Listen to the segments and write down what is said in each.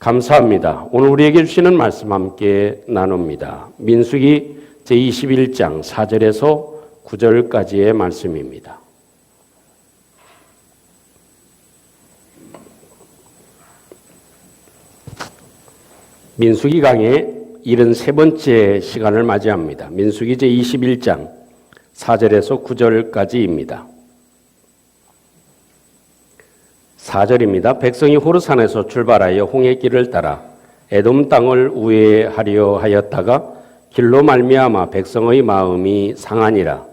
감사합니다. 오늘 우리에게 주시는 말씀 함께 나눕니다. 민수기 제21장 4절에서 9절까지의 말씀입니다. 민수기 강의 73번째 시간을 맞이합니다. 민수기 제21장 4절에서 9절까지입니다. 4절입니다. 백성이 호르산에서 출발하여 홍해 길을 따라 에돔 땅을 우회하려 하였다가 길로 말미암아 백성의 마음이 상하니라.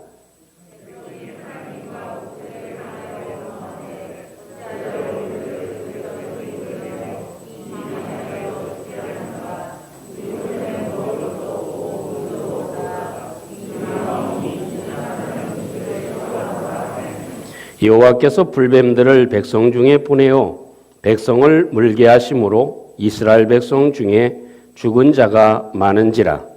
여호와께서 불뱀들을 백성 중에 보내어 백성을 물게 하심으로 이스라엘 백성 중에 죽은 자가 많은지라.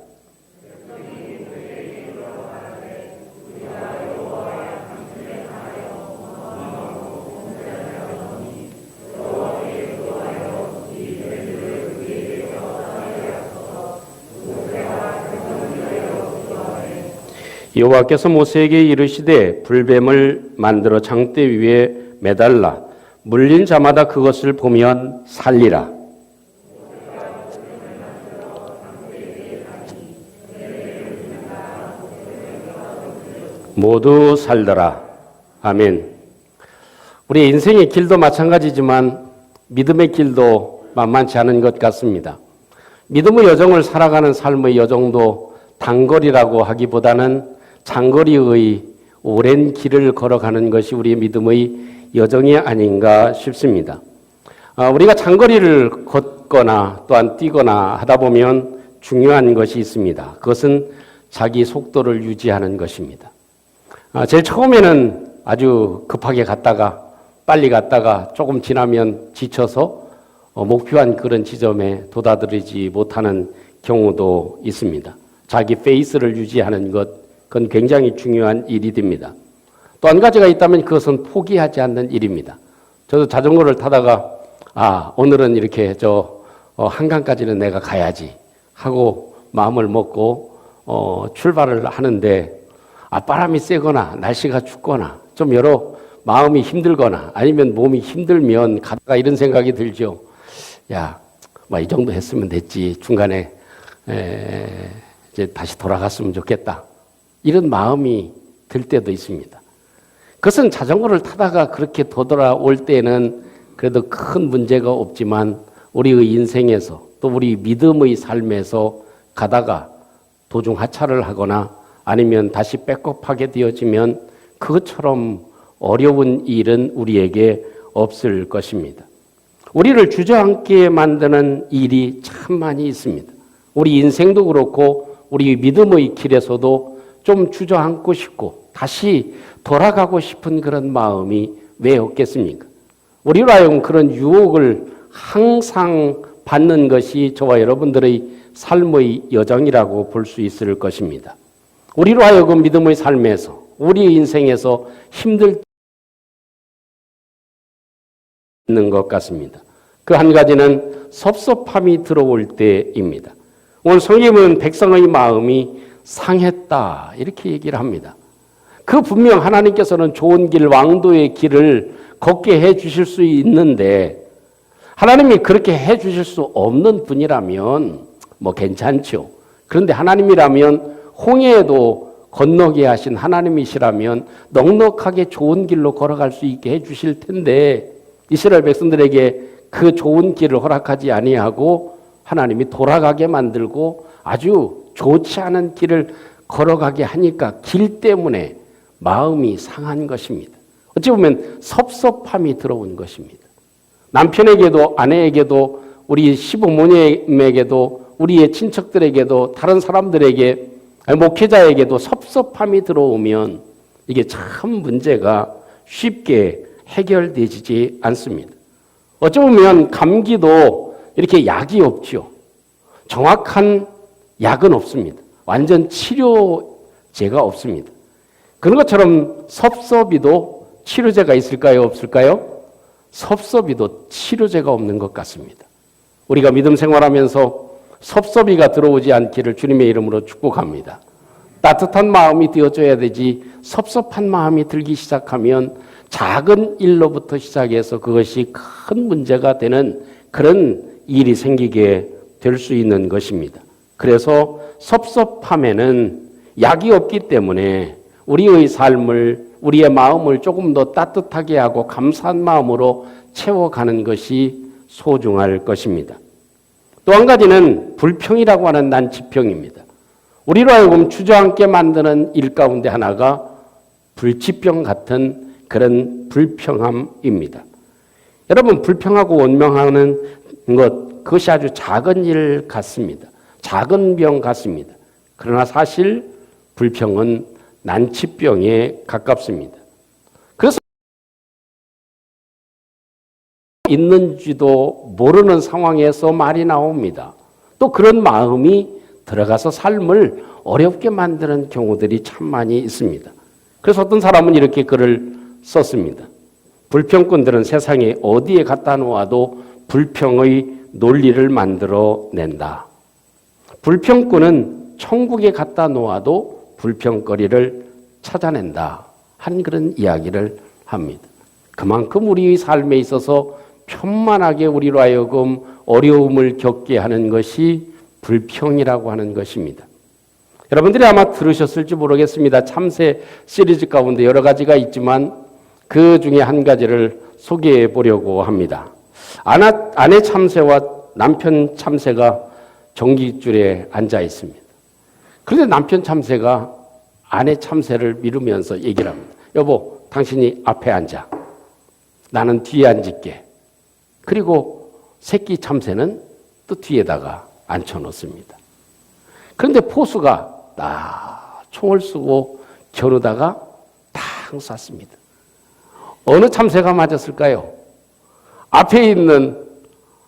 여호와께서 모세에게 이르시되 불뱀을 만들어 장대 위에 매달라 물린 자마다 그것을 보면 살리라. 모두 살더라. 아멘. 우리 인생의 길도 마찬가지지만 믿음의 길도 만만치 않은 것 같습니다. 믿음의 여정을 살아가는 삶의 여정도 단거리라고 하기보다는 장거리의 오랜 길을 걸어가는 것이 우리의 믿음의 여정이 아닌가 싶습니다. 우리가 장거리를 걷거나 또한 뛰거나 하다 보면 중요한 것이 있습니다. 그것은 자기 속도를 유지하는 것입니다. 제일 처음에는 아주 급하게 갔다가 빨리 갔다가 조금 지나면 지쳐서 목표한 그런 지점에 도달하지 못하는 경우도 있습니다. 자기 페이스를 유지하는 것, 그건 굉장히 중요한 일이 됩니다. 또 한 가지가 있다면 그것은 포기하지 않는 일입니다. 저도 자전거를 타다가 오늘은 이렇게 한강까지는 내가 가야지 하고 마음을 먹고 출발을 하는데 바람이 세거나 날씨가 춥거나 좀 여러 마음이 힘들거나 아니면 몸이 힘들면 가다가 이런 생각이 들죠. 이 정도 했으면 됐지. 중간에 이제 다시 돌아갔으면 좋겠다. 이런 마음이 들 때도 있습니다. 그것은 자전거를 타다가 그렇게 되돌아올 때는 그래도 큰 문제가 없지만 우리의 인생에서 또 우리 믿음의 삶에서 가다가 도중 하차를 하거나 아니면 다시 백업하게 되어지면 그것처럼 어려운 일은 우리에게 없을 것입니다. 우리를 주저앉게 만드는 일이 참 많이 있습니다. 우리 인생도 그렇고 우리 믿음의 길에서도 좀 주저앉고 싶고 다시 돌아가고 싶은 그런 마음이 왜 없겠습니까? 우리로 하여금 그런 유혹을 항상 받는 것이 저와 여러분들의 삶의 여정이라고 볼 수 있을 것입니다. 우리로 하여금 믿음의 삶에서 우리 인생에서 힘들 있는 것 같습니다. 그 한 가지는 섭섭함이 들어올 때입니다. 오늘 성경은 백성의 마음이 상했다 이렇게 얘기를 합니다. 그 분명 하나님께서는 좋은 길, 왕도의 길을 걷게 해 주실 수 있는데 하나님이 그렇게 해 주실 수 없는 분이라면 괜찮죠. 그런데 하나님이라면 홍해에도 건너게 하신 하나님이시라면 넉넉하게 좋은 길로 걸어갈 수 있게 해 주실 텐데 이스라엘 백성들에게 그 좋은 길을 허락하지 아니하고 하나님이 돌아가게 만들고 아주 좋지 않은 길을 걸어가게 하니까 길 때문에 마음이 상한 것입니다. 어찌 보면 섭섭함이 들어온 것입니다. 남편에게도 아내에게도 우리 시부모님에게도 우리의 친척들에게도 다른 사람들에게 목회자에게도 섭섭함이 들어오면 이게 참 문제가 쉽게 해결되지 않습니다. 어찌 보면 감기도 이렇게 약이 없죠. 정확한 약은 없습니다. 완전 치료제가 없습니다. 그런 것처럼 섭섭이도 치료제가 있을까요? 없을까요? 섭섭이도 치료제가 없는 것 같습니다. 우리가 믿음 생활하면서 섭섭이가 들어오지 않기를 주님의 이름으로 축복합니다. 따뜻한 마음이 되어줘야 되지 섭섭한 마음이 들기 시작하면 작은 일로부터 시작해서 그것이 큰 문제가 되는 그런 일이 생기게 될 수 있는 것입니다. 그래서 섭섭함에는 약이 없기 때문에 우리의 삶을, 우리의 마음을 조금 더 따뜻하게 하고 감사한 마음으로 채워가는 것이 소중할 것입니다. 또 한 가지는 불평이라고 하는 난치병입니다. 우리로 하여금 주저앉게 만드는 일 가운데 하나가 불치병 같은 그런 불평함입니다. 여러분, 불평하고 원망하는 것, 그것이 아주 작은 일 같습니다. 작은 병 같습니다. 그러나 사실 불평은 난치병에 가깝습니다. 그래서 있는지도 모르는 상황에서 말이 나옵니다. 또 그런 마음이 들어가서 삶을 어렵게 만드는 경우들이 참 많이 있습니다. 그래서 어떤 사람은 이렇게 글을 썼습니다. 불평꾼들은 세상에 어디에 갖다 놓아도 불평의 논리를 만들어 낸다. 불평꾼은 천국에 갖다 놓아도 불평거리를 찾아낸다. 한 그런 이야기를 합니다. 그만큼 우리의 삶에 있어서 편만하게 우리로 하여금 어려움을 겪게 하는 것이 불평이라고 하는 것입니다. 여러분들이 아마 들으셨을지 모르겠습니다. 참새 시리즈 가운데 여러 가지가 있지만 그 중에 한 가지를 소개해 보려고 합니다. 아내 참새와 남편 참새가 전깃줄에 앉아 있습니다. 그런데 남편 참새가 아내 참새를 미루면서 얘기를 합니다. 여보, 당신이 앞에 앉아. 나는 뒤에 앉을게. 그리고 새끼 참새는 또 뒤에다가 앉혀놓습니다. 그런데 포수가 총을 쏘고 겨루다가 탕 쐈습니다. 어느 참새가 맞았을까요? 앞에 있는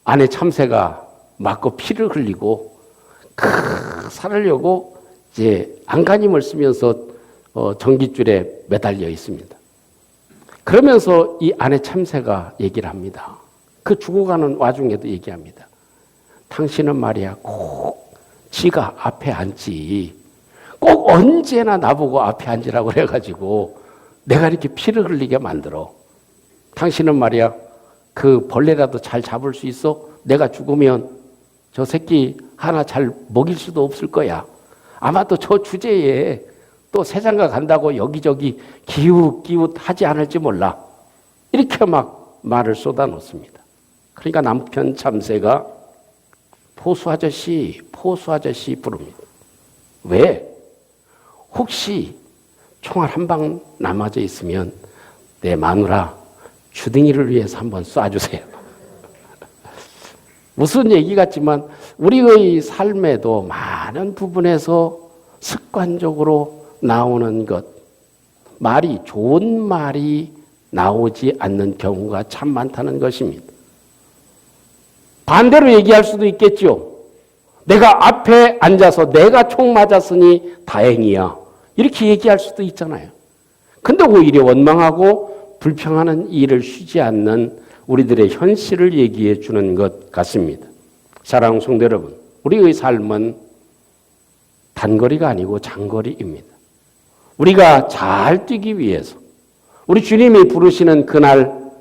아내 참새가 맞고 피를 흘리고 살으려고 이제 안간힘을 쓰면서 전깃줄에 매달려 있습니다. 그러면서 이 아내 참새가 얘기를 합니다. 그 죽어가는 와중에도 얘기합니다. 당신은 말이야 꼭 지가 앞에 앉지. 꼭 언제나 나보고 앞에 앉으라고 그래가지고 내가 이렇게 피를 흘리게 만들어. 당신은 말이야 그 벌레라도 잘 잡을 수 있어? 내가 죽으면 저 새끼 하나 잘 먹일 수도 없을 거야. 아마 또 저 주제에 또 새장가 간다고 여기저기 기웃기웃 하지 않을지 몰라. 이렇게 막 말을 쏟아놓습니다. 그러니까 남편 참새가 포수 아저씨 부릅니다. 왜? 혹시 총알 한 방 남아져 있으면 내 마누라 주둥이를 위해서 한번 쏴주세요. 무슨 얘기 같지만 우리의 삶에도 많은 부분에서 습관적으로 나오는 것, 말이 좋은 말이 나오지 않는 경우가 참 많다는 것입니다. 반대로 얘기할 수도 있겠죠. 내가 앞에 앉아서 내가 총 맞았으니 다행이야. 이렇게 얘기할 수도 있잖아요. 근데 오히려 원망하고 불평하는 일을 쉬지 않는 우리들의 현실을 얘기해 주는 것 같습니다. 사랑하는 성도 여러분, 우리의 삶은 단거리가 아니고 장거리입니다. 우리가 잘 뛰기 위해서 우리 주님이 부르시는 그날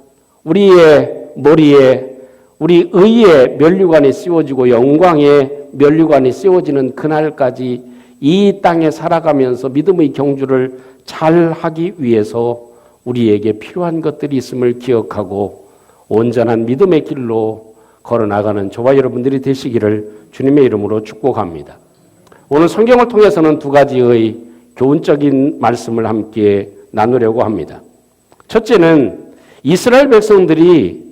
우리의 머리에 우리 의의 면류관이 씌워지고 영광의 면류관이 씌워지는 그날까지 이 땅에 살아가면서 믿음의 경주를 잘 하기 위해서 우리에게 필요한 것들이 있음을 기억하고 온전한 믿음의 길로 걸어나가는 저와 여러분들이 되시기를 주님의 이름으로 축복합니다. 오늘 성경을 통해서는 두 가지의 교훈적인 말씀을 함께 나누려고 합니다. 첫째는 이스라엘 백성들이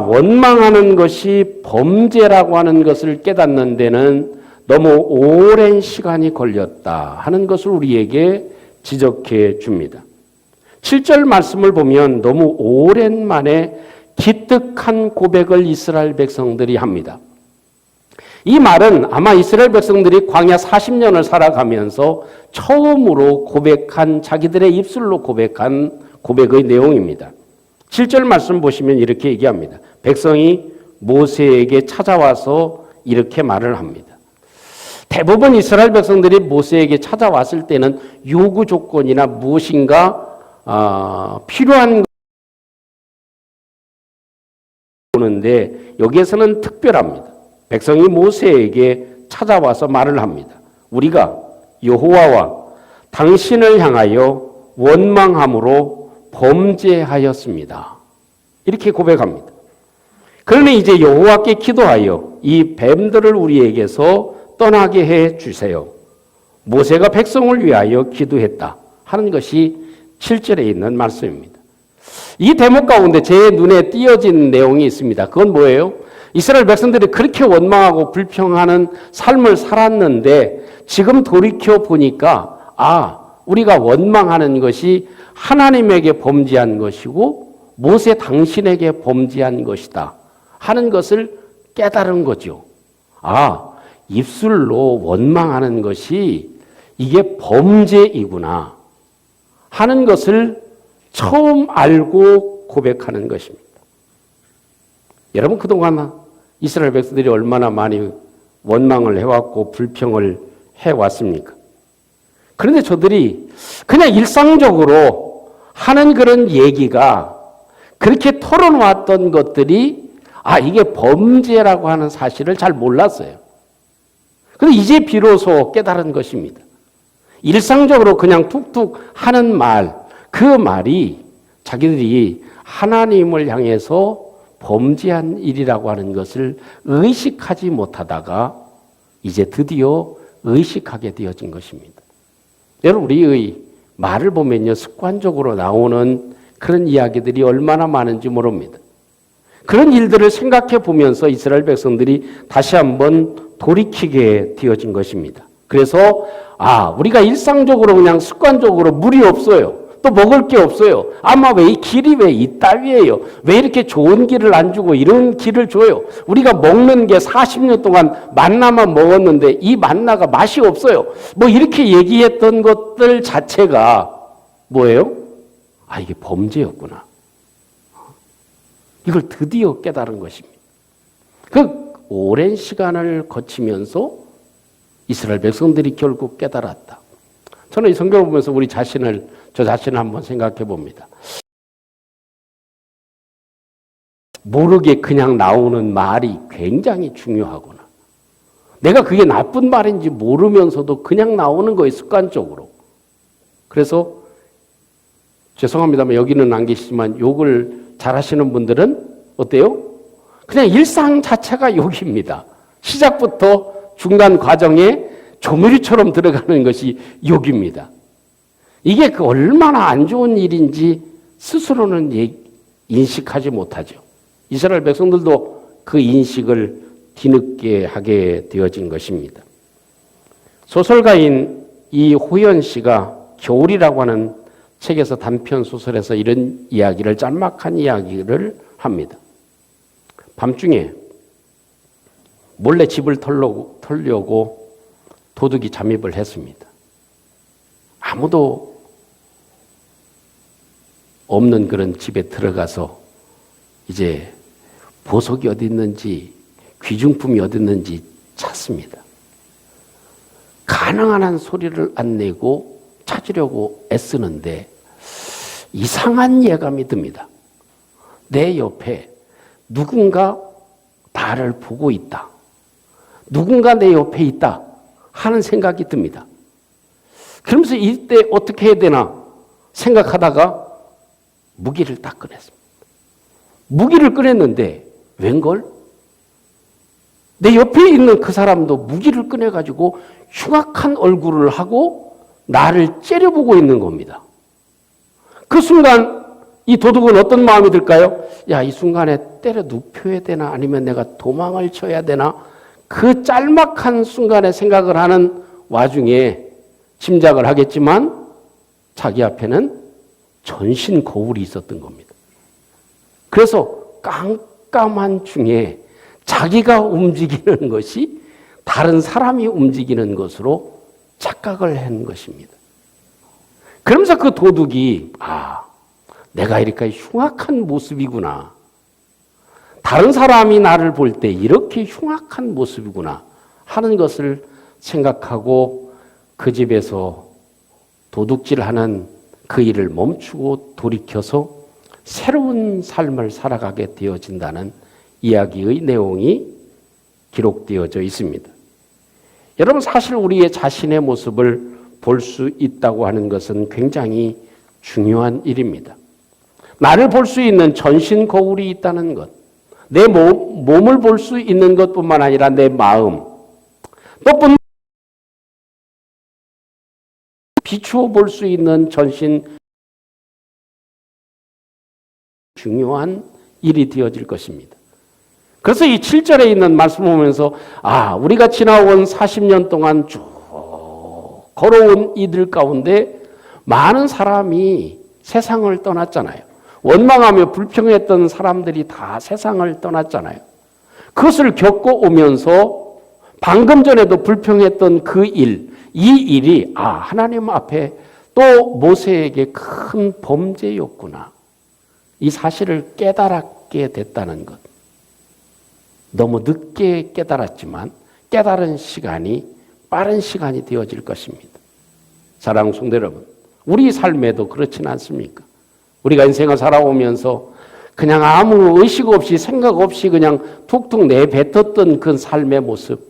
원망하는 것이 범죄라고 하는 것을 깨닫는 데는 너무 오랜 시간이 걸렸다 하는 것을 우리에게 지적해 줍니다. 7절 말씀을 보면 너무 오랜만에 기특한 고백을 이스라엘 백성들이 합니다. 이 말은 아마 이스라엘 백성들이 광야 40년을 살아가면서 처음으로 고백한 자기들의 입술로 고백한 고백의 내용입니다. 7절 말씀 보시면 이렇게 얘기합니다. 백성이 모세에게 찾아와서 이렇게 말을 합니다. 대부분 이스라엘 백성들이 모세에게 찾아왔을 때는 요구 조건이나 무엇인가 필요한 오는데 여기에서는 특별합니다. 백성이 모세에게 찾아와서 말을 합니다. 우리가 여호와와 당신을 향하여 원망함으로 범죄하였습니다. 이렇게 고백합니다. 그러니 이제 여호와께 기도하여 이 뱀들을 우리에게서 떠나게 해 주세요. 모세가 백성을 위하여 기도했다 하는 것이 7절에 있는 말씀입니다. 이 대목 가운데 제 눈에 띄어진 내용이 있습니다. 그건 뭐예요? 이스라엘 백성들이 그렇게 원망하고 불평하는 삶을 살았는데 지금 돌이켜 보니까 우리가 원망하는 것이 하나님에게 범죄한 것이고 모세 당신에게 범죄한 것이다 하는 것을 깨달은 거죠. 입술로 원망하는 것이 이게 범죄이구나 하는 것을 처음 알고 고백하는 것입니다. 여러분, 그동안 이스라엘 백성들이 얼마나 많이 원망을 해왔고 불평을 해왔습니까? 그런데 저들이 그냥 일상적으로 하는 그런 얘기가 그렇게 털어놓았던 것들이 이게 범죄라고 하는 사실을 잘 몰랐어요. 그런데 이제 비로소 깨달은 것입니다. 일상적으로 그냥 툭툭 하는 말, 그 말이 자기들이 하나님을 향해서 범죄한 일이라고 하는 것을 의식하지 못하다가 이제 드디어 의식하게 되어진 것입니다. 여러분, 우리의 말을 보면요, 습관적으로 나오는 그런 이야기들이 얼마나 많은지 모릅니다. 그런 일들을 생각해 보면서 이스라엘 백성들이 다시 한번 돌이키게 되어진 것입니다. 그래서 우리가 일상적으로 그냥 습관적으로 물이 없어요. 또 먹을 게 없어요. 왜 이 길이 왜 이따위예요? 왜 이렇게 좋은 길을 안 주고 이런 길을 줘요? 우리가 먹는 게 40년 동안 만나만 먹었는데 이 만나가 맛이 없어요. 이렇게 얘기했던 것들 자체가 뭐예요? 이게 범죄였구나. 이걸 드디어 깨달은 것입니다. 그 오랜 시간을 거치면서 이스라엘 백성들이 결국 깨달았다. 저는 이 성경을 보면서 저 자신을 한번 생각해 봅니다. 모르게 그냥 나오는 말이 굉장히 중요하구나. 내가 그게 나쁜 말인지 모르면서도 그냥 나오는 거예요, 습관적으로. 그래서 죄송합니다만 여기는 안 계시지만 욕을 잘하시는 분들은 어때요? 그냥 일상 자체가 욕입니다. 시작부터 중간 과정에 조미료처럼 들어가는 것이 욕입니다. 이게 얼마나 안 좋은 일인지 스스로는 인식하지 못하죠. 이스라엘 백성들도 그 인식을 뒤늦게 하게 되어진 것입니다. 소설가인 이호연 씨가 겨울이라고 하는 책에서 단편 소설에서 이런 이야기를, 짤막한 이야기를 합니다. 밤중에 몰래 집을 털려고 도둑이 잠입을 했습니다. 아무도 없는 그런 집에 들어가서 이제 보석이 어디 있는지, 귀중품이 어디 있는지 찾습니다. 가능한 한 소리를 안 내고 찾으려고 애쓰는데 이상한 예감이 듭니다. 내 옆에 누군가 나를 보고 있다. 누군가 내 옆에 있다 하는 생각이 듭니다. 그러면서 이때 어떻게 해야 되나 생각하다가 무기를 딱 꺼냈습니다. 무기를 꺼냈는데 웬걸? 내 옆에 있는 그 사람도 무기를 꺼내가지고 흉악한 얼굴을 하고 나를 째려보고 있는 겁니다. 그 순간 이 도둑은 어떤 마음이 들까요? 이 순간에 때려 눕혀야 되나 아니면 내가 도망을 쳐야 되나, 그 짤막한 순간에 생각을 하는 와중에 짐작을 하겠지만 자기 앞에는 전신 거울이 있었던 겁니다. 그래서 깜깜한 중에 자기가 움직이는 것이 다른 사람이 움직이는 것으로 착각을 한 것입니다. 그러면서 그 도둑이 내가 이렇게 흉악한 모습이구나. 다른 사람이 나를 볼 때 이렇게 흉악한 모습이구나 하는 것을 생각하고 그 집에서 도둑질하는 그 일을 멈추고 돌이켜서 새로운 삶을 살아가게 되어진다는 이야기의 내용이 기록되어져 있습니다. 여러분, 사실 우리의 자신의 모습을 볼 수 있다고 하는 것은 굉장히 중요한 일입니다. 나를 볼 수 있는 전신 거울이 있다는 것, 내 몸을 볼 수 있는 것뿐만 아니라 내 마음, 또 비추어 볼 수 있는 전신, 중요한 일이 되어질 것입니다. 그래서 이 7절에 있는 말씀을 보면서 우리가 지나온 40년 동안 쭉 걸어온 이들 가운데 많은 사람이 세상을 떠났잖아요. 원망하며 불평했던 사람들이 다 세상을 떠났잖아요. 그것을 겪어오면서 방금 전에도 불평했던 그 일, 이 일이 하나님 앞에 또 모세에게 큰 범죄였구나. 이 사실을 깨달게 됐다는 것. 너무 늦게 깨달았지만 깨달은 시간이 빠른 시간이 되어질 것입니다. 사랑하는 성도 여러분, 우리 삶에도 그렇지는 않습니까? 우리가 인생을 살아오면서 그냥 아무 의식 없이 생각 없이 그냥 툭툭 내뱉었던 그 삶의 모습,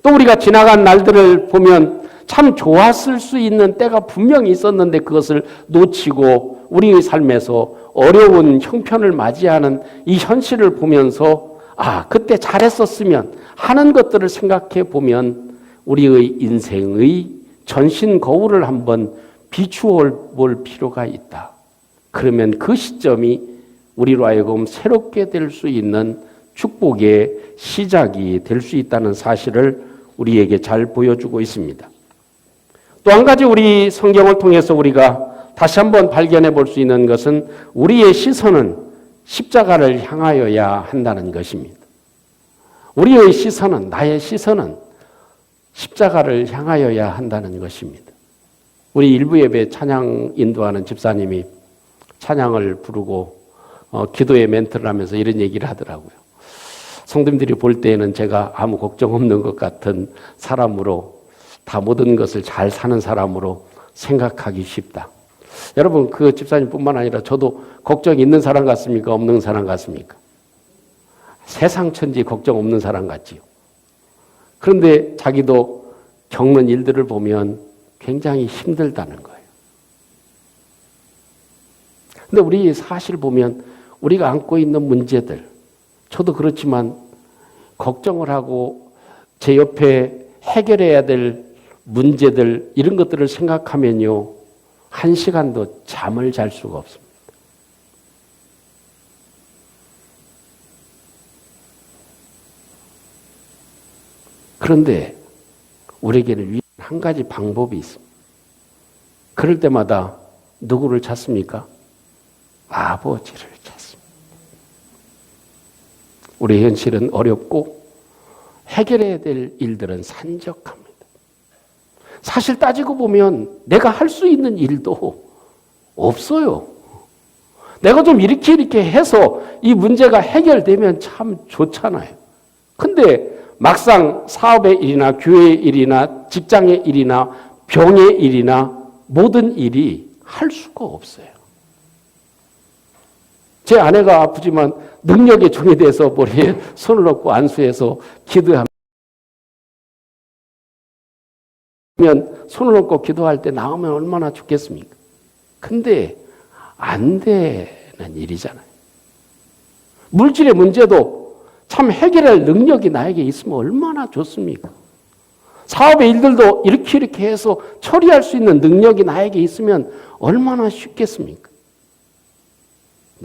또 우리가 지나간 날들을 보면 참 좋았을 수 있는 때가 분명히 있었는데 그것을 놓치고 우리의 삶에서 어려운 형편을 맞이하는 이 현실을 보면서 그때 잘했었으면 하는 것들을 생각해 보면 우리의 인생의 전신 거울을 한번 비추어 볼 필요가 있다. 그러면 그 시점이 우리로 하여금 새롭게 될 수 있는 축복의 시작이 될 수 있다는 사실을 우리에게 잘 보여주고 있습니다. 또 한 가지 우리 성경을 통해서 우리가 다시 한번 발견해 볼 수 있는 것은 우리의 시선은 십자가를 향하여야 한다는 것입니다. 우리의 시선은, 나의 시선은 십자가를 향하여야 한다는 것입니다. 우리 일부 예배 찬양 인도하는 집사님이 찬양을 부르고 기도의 멘트를 하면서 이런 얘기를 하더라고요. 성도님들이 볼 때에는 제가 아무 걱정 없는 것 같은 사람으로, 다 모든 것을 잘 사는 사람으로 생각하기 쉽다. 여러분, 그 집사님뿐만 아니라 저도 걱정 있는 사람 같습니까? 없는 사람 같습니까? 세상 천지 걱정 없는 사람 같지요. 그런데 자기도 겪는 일들을 보면 굉장히 힘들다는 거예요. 근데 우리 사실 보면 우리가 안고 있는 문제들, 저도 그렇지만 걱정을 하고 제 옆에 해결해야 될 문제들, 이런 것들을 생각하면요, 한 시간도 잠을 잘 수가 없습니다. 그런데 우리에게는 한 가지 방법이 있습니다. 그럴 때마다 누구를 찾습니까? 아버지를 찾습니다. 우리 현실은 어렵고 해결해야 될 일들은 산적합니다. 사실 따지고 보면 내가 할 수 있는 일도 없어요. 내가 좀 이렇게 해서 이 문제가 해결되면 참 좋잖아요. 근데 막상 사업의 일이나 교회의 일이나 직장의 일이나 병의 일이나 모든 일이 할 수가 없어요. 제 아내가 아프지만 능력의 종이 돼서 머리에 손을 얹고 안수해서 기도하면 손을 얹고 기도할 때 나오면 얼마나 좋겠습니까? 근데 안 되는 일이잖아요. 물질의 문제도 참 해결할 능력이 나에게 있으면 얼마나 좋습니까? 사업의 일들도 이렇게 해서 처리할 수 있는 능력이 나에게 있으면 얼마나 쉽겠습니까?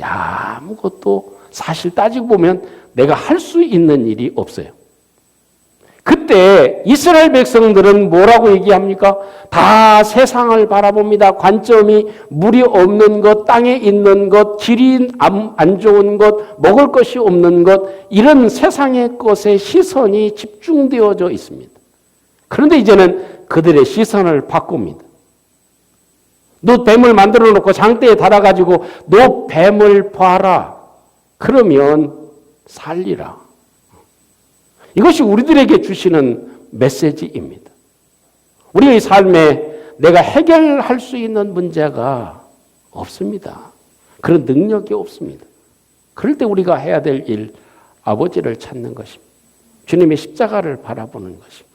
아무것도 사실 따지고 보면 내가 할 수 있는 일이 없어요. 그때 이스라엘 백성들은 뭐라고 얘기합니까? 다 세상을 바라봅니다. 관점이 물이 없는 것, 땅에 있는 것, 길이 안 좋은 것, 먹을 것이 없는 것, 이런 세상의 것에 시선이 집중되어져 있습니다. 그런데 이제는 그들의 시선을 바꿉니다. 너 뱀을 만들어 놓고 장대에 달아가지고 너 뱀을 봐라. 그러면 살리라. 이것이 우리들에게 주시는 메시지입니다. 우리의 삶에 내가 해결할 수 있는 문제가 없습니다. 그런 능력이 없습니다. 그럴 때 우리가 해야 될 일, 아버지를 찾는 것입니다. 주님의 십자가를 바라보는 것입니다.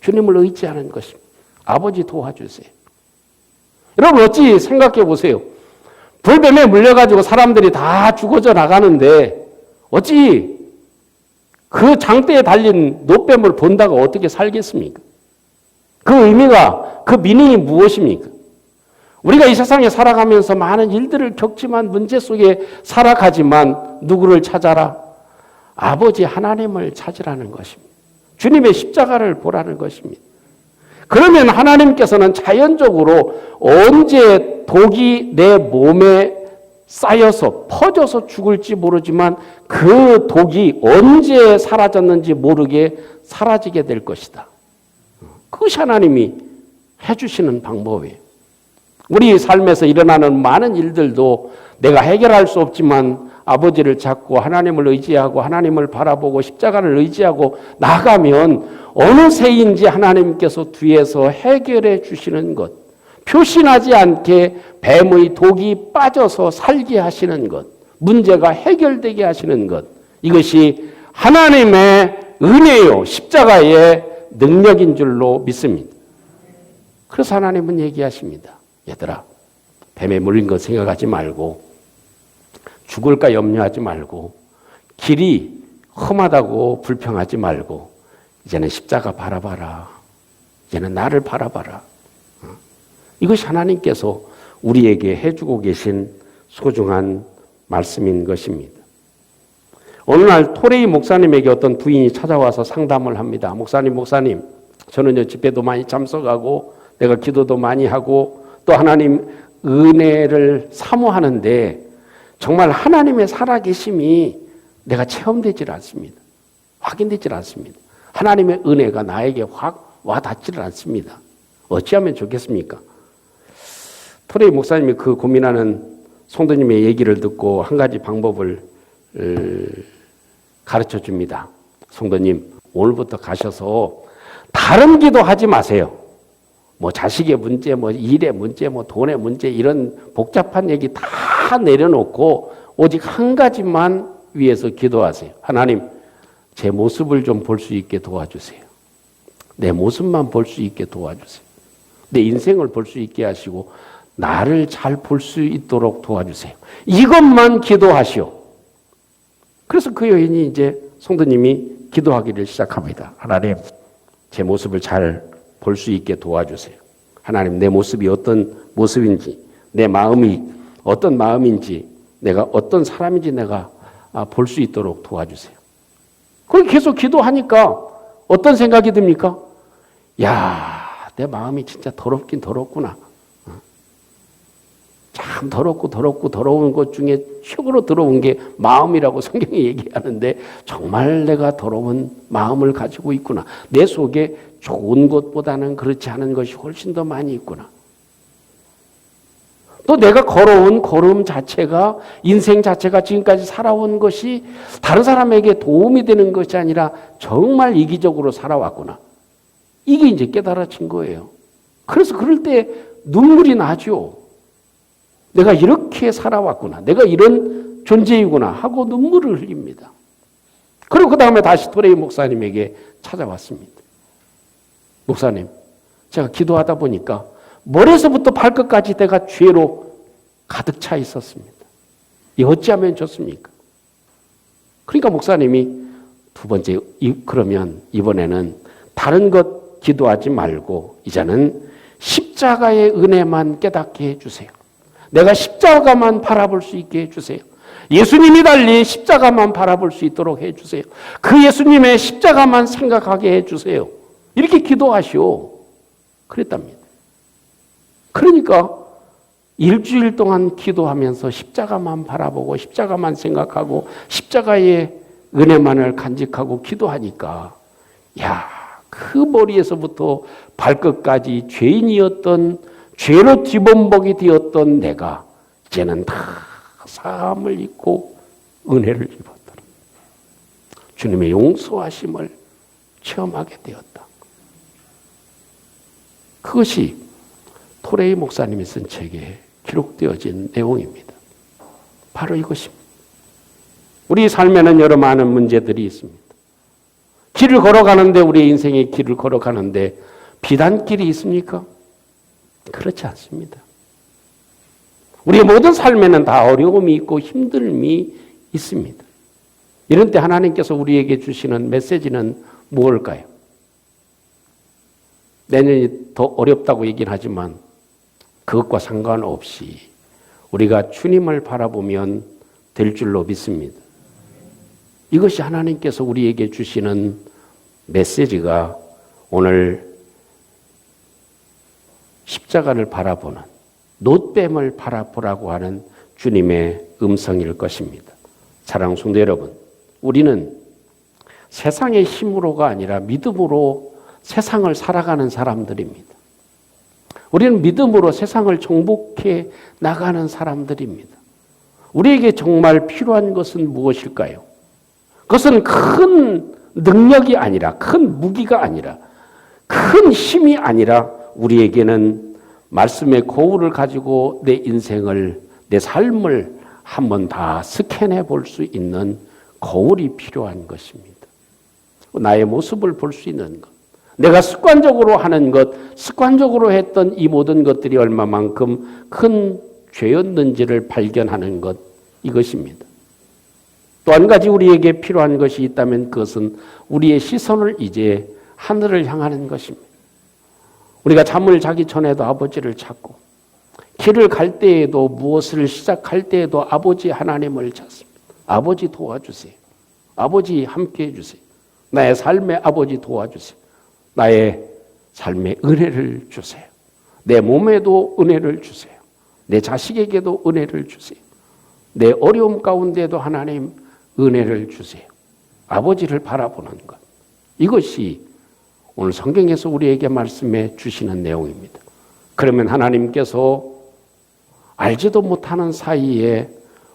주님을 의지하는 것입니다. 아버지 도와주세요. 여러분 어찌 생각해 보세요. 불뱀에 물려가지고 사람들이 다 죽어져 나가는데 어찌 그 장대에 달린 노뱀을 본다고 어떻게 살겠습니까? 그 의미가, 그 미닝이 무엇입니까? 우리가 이 세상에 살아가면서 많은 일들을 겪지만 문제 속에 살아가지만 누구를 찾아라? 아버지 하나님을 찾으라는 것입니다. 주님의 십자가를 보라는 것입니다. 그러면 하나님께서는 자연적으로 언제 독이 내 몸에 쌓여서 퍼져서 죽을지 모르지만 그 독이 언제 사라졌는지 모르게 사라지게 될 것이다. 그것이 하나님이 해주시는 방법이에요. 우리 삶에서 일어나는 많은 일들도 내가 해결할 수 없지만 아버지를 찾고 하나님을 의지하고 하나님을 바라보고 십자가를 의지하고 나가면 어느새인지 하나님께서 뒤에서 해결해 주시는 것, 표신하지 않게 뱀의 독이 빠져서 살게 하시는 것, 문제가 해결되게 하시는 것, 이것이 하나님의 은혜요, 십자가의 능력인 줄로 믿습니다. 그래서 하나님은 얘기하십니다. 얘들아, 뱀에 물린 것 생각하지 말고 죽을까 염려하지 말고 길이 험하다고 불평하지 말고 이제는 십자가 바라봐라. 이제는 나를 바라봐라. 이것이 하나님께서 우리에게 해주고 계신 소중한 말씀인 것입니다. 어느 날 토레이 목사님에게 어떤 부인이 찾아와서 상담을 합니다. 목사님, 저는요 집회도 많이 참석하고 내가 기도도 많이 하고 또 하나님 은혜를 사모하는데 정말 하나님의 살아계심이 내가 체험되질 않습니다. 확인되질 않습니다. 하나님의 은혜가 나에게 확 와닿지를 않습니다. 어찌하면 좋겠습니까? 토레이 목사님이 그 고민하는 성도님의 얘기를 듣고 한 가지 방법을 가르쳐 줍니다. 성도님, 오늘부터 가셔서 다른 기도하지 마세요. 뭐 자식의 문제, 뭐 일의 문제, 뭐 돈의 문제 이런 복잡한 얘기 다 내려놓고 오직 한 가지만 위해서 기도하세요. 하나님, 제 모습을 좀 볼 수 있게 도와주세요. 내 모습만 볼 수 있게 도와주세요. 내 인생을 볼 수 있게 하시고 나를 잘 볼 수 있도록 도와주세요. 이것만 기도하시오. 그래서 그 여인이 이제 성도님이 기도하기를 시작합니다. 하나님, 제 모습을 잘 볼 수 있게 도와주세요. 하나님, 내 모습이 어떤 모습인지, 내 마음이 어떤 마음인지, 내가 어떤 사람인지 내가 볼 수 있도록 도와주세요. 그렇게 계속 기도하니까 어떤 생각이 듭니까? 야, 내 마음이 진짜 더럽긴 더럽구나. 참 더러운 것 중에 최고로 더러운 게 마음이라고 성경이 얘기하는데 정말 내가 더러운 마음을 가지고 있구나. 내 속에 좋은 것보다는 그렇지 않은 것이 훨씬 더 많이 있구나. 또 내가 걸어온 걸음 자체가, 인생 자체가 지금까지 살아온 것이 다른 사람에게 도움이 되는 것이 아니라 정말 이기적으로 살아왔구나. 이게 이제 깨달아진 거예요. 그래서 그럴 때 눈물이 나죠. 내가 이렇게 살아왔구나. 내가 이런 존재이구나 하고 눈물을 흘립니다. 그리고 그 다음에 다시 토레이 목사님에게 찾아왔습니다. 목사님, 제가 기도하다 보니까 머리에서부터 발끝까지 내가 죄로 가득 차 있었습니다. 이 어찌하면 좋습니까? 그러니까 목사님이 두 번째, 그러면 이번에는 다른 것 기도하지 말고 이제는 십자가의 은혜만 깨닫게 해주세요. 내가 십자가만 바라볼 수 있게 해주세요. 예수님이 달린 십자가만 바라볼 수 있도록 해주세요. 그 예수님의 십자가만 생각하게 해주세요. 이렇게 기도하시오. 그랬답니다. 그러니까 일주일 동안 기도하면서 십자가만 바라보고 십자가만 생각하고 십자가의 은혜만을 간직하고 기도하니까 그 머리에서부터 발끝까지 죄인이었던, 죄로 뒤범벅이 되었던 내가 이제는 다 사함을 입고 은혜를 입었더라. 주님의 용서하심을 체험하게 되었다. 그것이 토레이 목사님이 쓴 책에 기록되어진 내용입니다. 바로 이것입니다. 우리 삶에는 여러 많은 문제들이 있습니다. 길을 걸어가는데, 우리의 인생의 길을 걸어가는데 비단길이 있습니까? 그렇지 않습니다. 우리의 모든 삶에는 다 어려움이 있고 힘듦이 있습니다. 이런 때 하나님께서 우리에게 주시는 메시지는 무엇일까요? 내년이 더 어렵다고 얘기는 하지만 그것과 상관없이 우리가 주님을 바라보면 될 줄로 믿습니다. 이것이 하나님께서 우리에게 주시는 메시지가 오늘 십자가를 바라보는, 놋뱀을 바라보라고 하는 주님의 음성일 것입니다. 사랑하는 성도 여러분, 우리는 세상의 힘으로가 아니라 믿음으로 세상을 살아가는 사람들입니다. 우리는 믿음으로 세상을 정복해 나가는 사람들입니다. 우리에게 정말 필요한 것은 무엇일까요? 그것은 큰 능력이 아니라, 큰 무기가 아니라, 큰 힘이 아니라 우리에게는 말씀의 거울을 가지고 내 인생을, 내 삶을 한번 다 스캔해 볼 수 있는 거울이 필요한 것입니다. 나의 모습을 볼 수 있는 것, 내가 습관적으로 하는 것, 습관적으로 했던 이 모든 것들이 얼마만큼 큰 죄였는지를 발견하는 것, 이것입니다. 또 한 가지 우리에게 필요한 것이 있다면 그것은 우리의 시선을 이제 하늘을 향하는 것입니다. 우리가 잠을 자기 전에도 아버지를 찾고, 길을 갈 때에도, 무엇을 시작할 때에도 아버지 하나님을 찾습니다. 아버지 도와주세요. 아버지 함께해 주세요. 나의 삶의 아버지 도와주세요. 나의 삶에 은혜를 주세요. 내 몸에도 은혜를 주세요. 내 자식에게도 은혜를 주세요. 내 어려움 가운데도 하나님 은혜를 주세요. 아버지를 바라보는 것. 이것이 오늘 성경에서 우리에게 말씀해 주시는 내용입니다. 그러면 하나님께서 알지도 못하는 사이에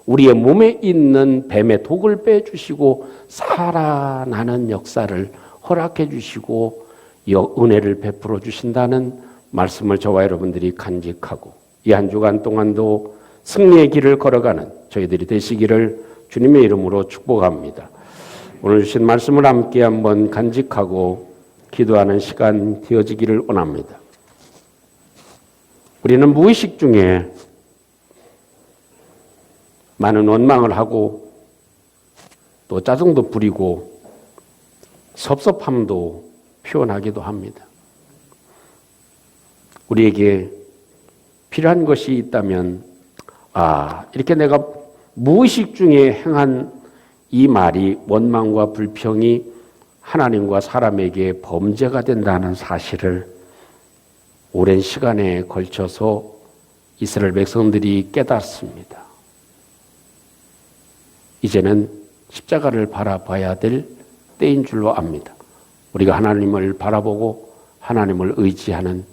우리의 몸에 있는 뱀의 독을 빼주시고 살아나는 역사를 허락해 주시고 은혜를 베풀어 주신다는 말씀을 저와 여러분들이 간직하고, 이 한 주간 동안도 승리의 길을 걸어가는 저희들이 되시기를 주님의 이름으로 축복합니다. 오늘 주신 말씀을 함께 한번 간직하고 기도하는 시간 되어지기를 원합니다. 우리는 무의식 중에 많은 원망을 하고 또 짜증도 부리고 섭섭함도 표현하기도 합니다. 우리에게 필요한 것이 있다면, 이렇게 내가 무의식 중에 행한 이 말이, 원망과 불평이 하나님과 사람에게 범죄가 된다는 사실을 오랜 시간에 걸쳐서 이스라엘 백성들이 깨닫습니다. 이제는 십자가를 바라봐야 될 때인 줄로 압니다. 우리가 하나님을 바라보고 하나님을 의지하는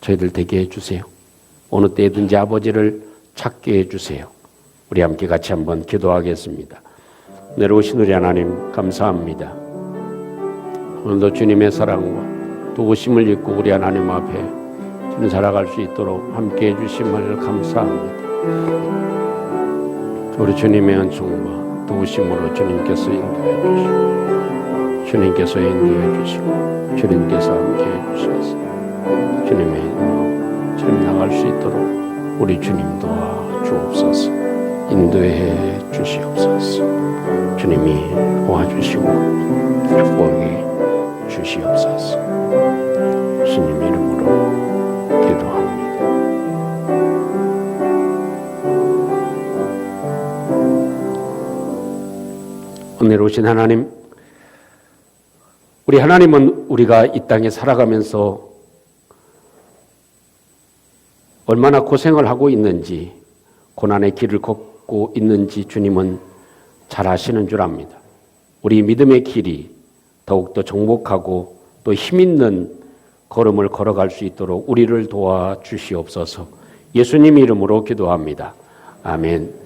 저희들 되게 해주세요. 어느 때든지 아버지를 찾게 해주세요. 우리 함께 같이 한번 기도하겠습니다. 내려오신 우리 하나님 감사합니다. 오늘도 주님의 사랑과 도우심을 입고 우리 하나님 앞에 주님 살아갈 수 있도록 함께 해주심을 감사합니다. 우리 주님의 은총과 도우심으로 주님께서 인도해 주시고, 주님께서 인도해 주시고, 주님께서 함께 해주셔서 주님의 인도, 주님 나갈 수 있도록 우리 주님 도와 주옵소서. 인도해 주시옵소서. 주님이 도와주시고 축복해 주시옵소서. 주님 이름으로 기도합니다. 오늘 오신 하나님, 우리 하나님은 우리가 이 땅에 살아가면서 얼마나 고생을 하고 있는지, 고난의 길을 걷고 있는지 주님은 잘 아시는 줄 압니다. 우리 믿음의 길이 더욱더 정복하고 또 힘있는 걸음을 걸어갈 수 있도록 우리를 도와주시옵소서. 예수님 이름으로 기도합니다. 아멘.